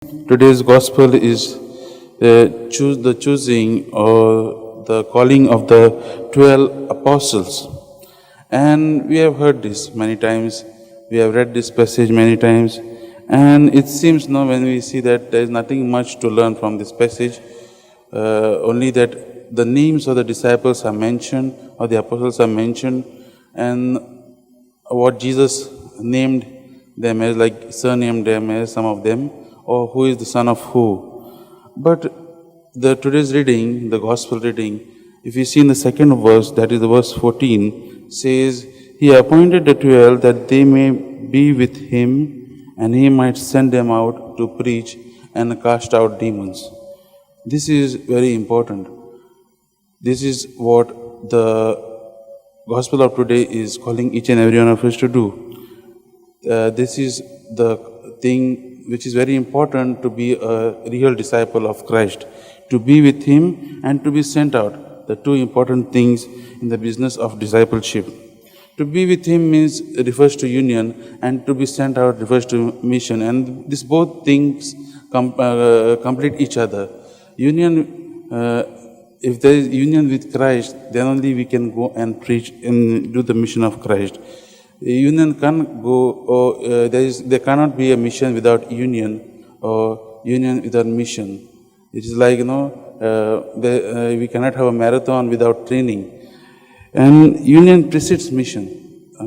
Today's gospel is the choosing or the calling of the 12 apostles. And we have heard this many times, we have read this passage many times, and it seems now when we see that there is nothing much to learn from this passage, only that the names of the disciples are mentioned or the apostles are mentioned, and what Jesus named them as, like surnamed them as some of them, or who is the son of who. But the today's reading, the gospel reading, if you see in the second verse, that is the verse 14, says, He appointed the 12 that they may be with him, and he might send them out to preach and cast out demons. This is very important. This is what the gospel of today is calling each and every one of us to do. This is the thing which is very important to be a real disciple of Christ, to be with him and to be sent out. The two important things in the business of discipleship. To be with him refers to union, and to be sent out refers to mission. And these both things complete each other. Union, if there is union with Christ, then only we can go and preach and do the mission of Christ. Union can't go, or there cannot be a mission without union, or union without mission. It is like, we cannot have a marathon without training. And union precedes mission.